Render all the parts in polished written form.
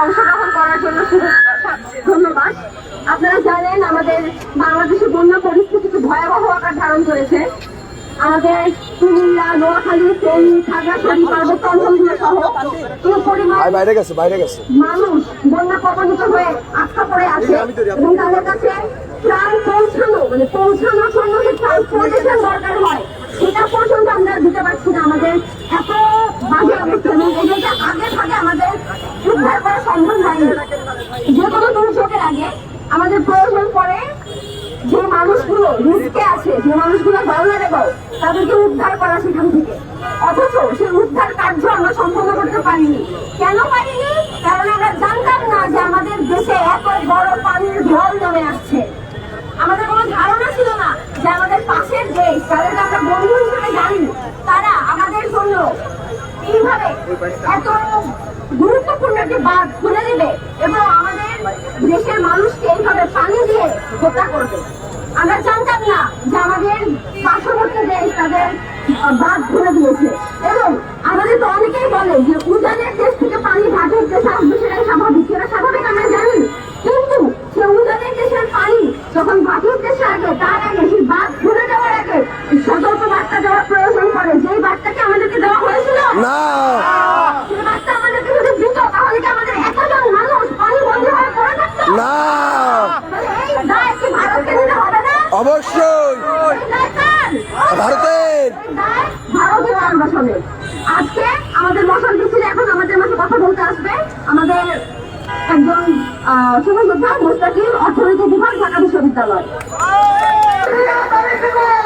অংশগ্রহণ করার জন্য ধন্যবাদ। আপনারা জানেন আমাদের বাংলাদেশে বন্যা পরিস্থিতি খুব ভয়াবহ আকার ধারণ করেছে। আমাদের কুমিল্লা, নোয়াখালী, ফেনী, খাগড়াছড়ি, পার্বত্য অঞ্চলগুলো সহ এই পরিমাণ মানুষ বন্যা কবলিত হয়ে আটকা পড়ে আছে এবং তাদের কাছে ত্রাণ পৌঁছানোর জন্য যে ট্রান্সপোর্টেশন দরকার হয় সেটা পর্যন্ত আমরা দিতে পারছি না। আমাদের এত বাজে অবস্থা এবং এদেরকে আগে ভাগে আমাদের উদ্ধার করা সম্ভব হয়নি। যে কোনো দুর্যোগের আগে আমাদের প্রয়োজন পড়ে যে মানুষগুলো রিস্কে আছে, যে মানুষগুলো ভালনারেবল, তাদেরকে উদ্ধার করা সেখান থেকে। অথচ সেই উদ্ধার কার্য আমরা সম্পন্ন করতে পারিনি। কেন পারিনি? কারণ আমরা জানতাম না যে আমাদের দেশে এত বড় পানির ঢল নেমে আসছে। আমাদের কোনো ধারণা ছিল না যে আমাদের পাশের দেশ, যাদেরকে আমরা বন্ধু হিসেবে জানি, তারা আমাদের জন্য এইভাবে এত গুরুত্বপূর্ণ একটি বাঁধ খুলে দেবে এবং আমাদের দেশের মানুষকে এইভাবে পানি দিয়ে হত্যা করবে। আমরা জানতাম না যে আমাদের পার্শ্ববর্তী দেশ তাদের বাঁধ খুলে দিয়েছে। এবং আমাদের তো অনেকেই বলে যে উজানের দেশ থেকে পানি ভাটের দেশে আসবে, সেটাই স্বাভাবিক, সেটা স্বাভাবিক আমরা জানি। কিন্তু সে উজানের দেশের পানি যখন ভাটির দেশে আসে, তার আগে সেই বাঁধ খুলে দেওয়ার আগে সতর্ক বার্তা দেওয়ার প্রয়োজন পড়ে। যেই বার্তাকে আমাদেরকে দেওয়া হয়েছিল না, সেই বার্তা আমাদেরকে যদি দিত তাহলে কি আমাদের 1,000 মানুষ পানি বন্ধ হয়ে পড়ে থাকতো না? এই দায় কি ভারতকে নিতে হবে না? অবশ্যই ভারতের আন্দোলনের। আজকে আমাদের মশাল মিছিল, এখন আমাদের মাঝে কথা বলতে আসবে আমাদের একজন সহযোদ্ধা মুস্তাকিম, অর্থনীতি বিভাগ, ঢাকা বিশ্ববিদ্যালয়। ঢাকা বিশ্ববিদ্যালয়ে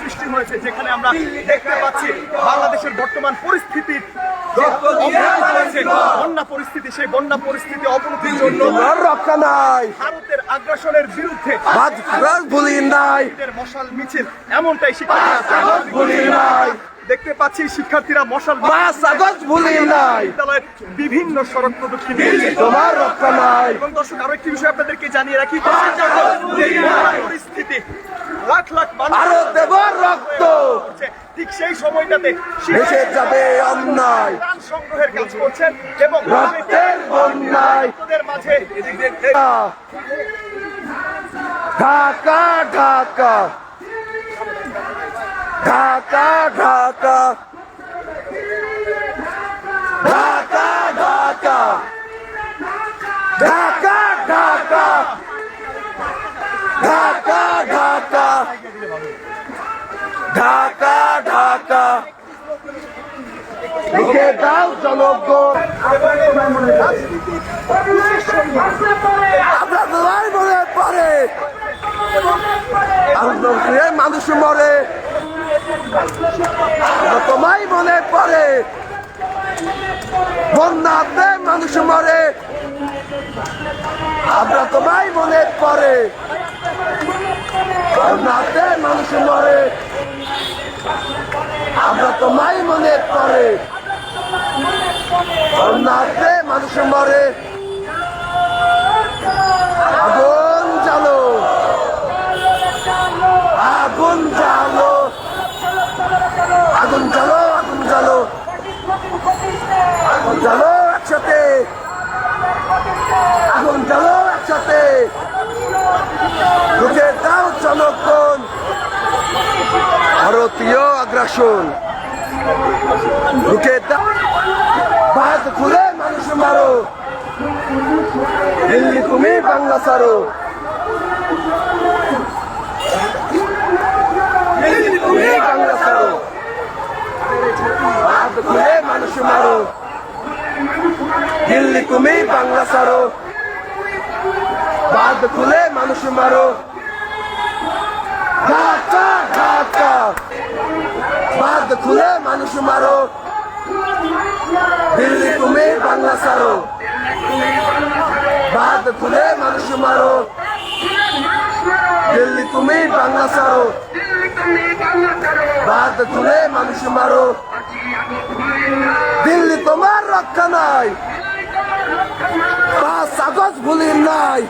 সৃষ্টি হয়েছে, যেখানে আমরা দেখতে পাচ্ছি বাংলাদেশের বর্তমান পরিস্থিতির বন্যা পরিস্থিতি, সেই বন্যা পরিস্থিতি অবনতির জন্য রক্ষা নাই, ভারতের আগ্রাসনের বিরুদ্ধে মশাল মিছিল, এমনটাই দেখতে পাচ্ছি। শিক্ষার্থীরা মশাল বিদ্যালয়ের বিভিন্ন সড়ক প্রদক্ষিণ তোমার রক্ষা নাই। এবং দর্শক, আরো একটি বিষয় আপনাদেরকে জানিয়ে রাখি, পরিস্থিতি লাখ লাখ মানুষ রক্ত, ঠিক সেই সময়টাতে যাবে অন্যায় ত্রাণ সংগ্রহের কাজ করছেন এবং রক্তের বন্যায় মাঝে ঢাকা ঢাকা ঢাকা ঢাকা ঢাকা ঢাকা ঢাকা ঢাকা ঢাকা ঢাকা ঢাকা ঢাকা লিখে দাও জনগণ, আমরা সবাই মনে পড়ে, মানুষ মরে, তোমায় মনে পড়ে, বন্যাতে মানুষ মরে, আমরা তোমায় মনে পড়ে। বন্যাতে মানুষ মরে, আমরা তোমায় মনে পড়ে। বন্যাতে মানুষ মরে, আগুন জ্বালো, আগুন জ্বালো, আগুন জ্বালো, আগুন জ্বালো, আগুন জ্বালো একসাথে, আগুন জ্বালো একসাথে। রুখে দাও জনগণ ভারতীয় আগ্রাসন, রুখে দাও। বাদ খুলে মানুষ মারো, দিল্লি তুমি বাংলা সারো, দিল্লি তুমি বাংলা সারো। বাদ খুলে মানুষ মারো, দিল্লি তুমি বাংলা সারো। বাদ খুলে মানুষ মারো, ঢাকা ঢাকা। বাদ খুলে মানুষ মারো, দিল্লি তুমি বাংলা সারো। বাদ খুলে মানুষ মারো, দিল্লি তুমি বাংলা সারো। বাদ খুলে মানুষ মারো, দিল্লি তোমার রক্ষা নাই। 5 আগস্ট ভুলির নাই,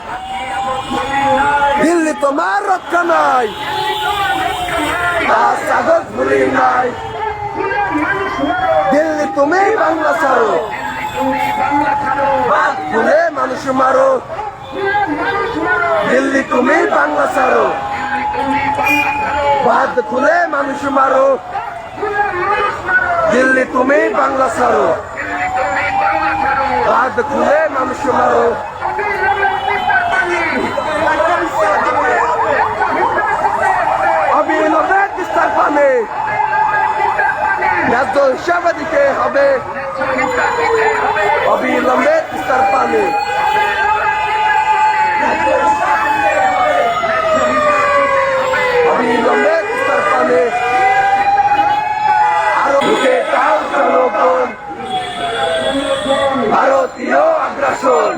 দিল্লি তোমার রক্ষা নাই। 5 আগস্ট ভুলির নাই, দিল্লি তুমি বাংলা ছাড়ো। বাদ খুলে মানুষ মারো, দিল্লি তুমি বাংলা ছাড়ো। বাদ খুলে মানুষ মারো, দিল্লি তুমি বাংলা ছাড়ো। বাদ খুলে মানুষ মারো। অবিলম্বে তিস্তার পানে ন্যায্য হিসাব দিতে হবে, অবিলম্বে তিস্তার পানে। অবিলম্বে তিস্তার পানে আরো ঢুকে তাও জনগণ ভারতীয় আগ্রাসন।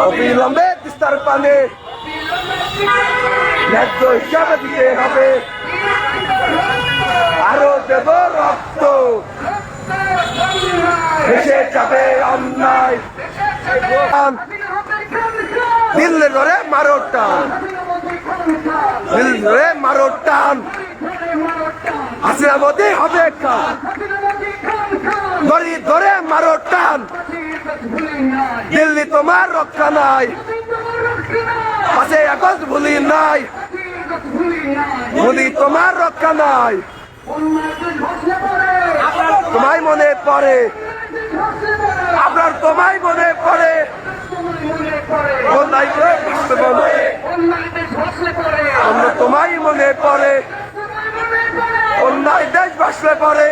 অবিলম্বে তিস্তার পানে ন্যায্য হিসাবে দিতে হবে, আরো দেব রক্ত। দেশে যাবে অন্যায়, দিল্লি ধরে মারো টান, দিল্লি ধরে মারো টান। হাসিনা মোদি হবে কান, দড়ি ধরে মারো টান। দিল্লি তোমার রক্ষা নাই, 5 আগস্ট ভুলি নাই, মোদি তোমার রক্ষা নাই। তোমায় মনে পড়ে, আপনার তোমায় মনে পড়ে। আমরা তোমায় মনে পড়ে, অন্যায় দেশ বাসলে পড়ে।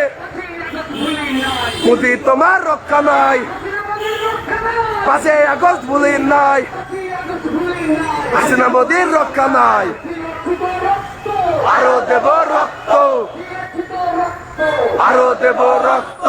মোদি তোমার রক্ষা নাই, 5 আগস্ট ভুলি নাই, হাসিনা মোদির রক্ষা নাই। আরো দেব রক্ত, আরো দেব রক্ত।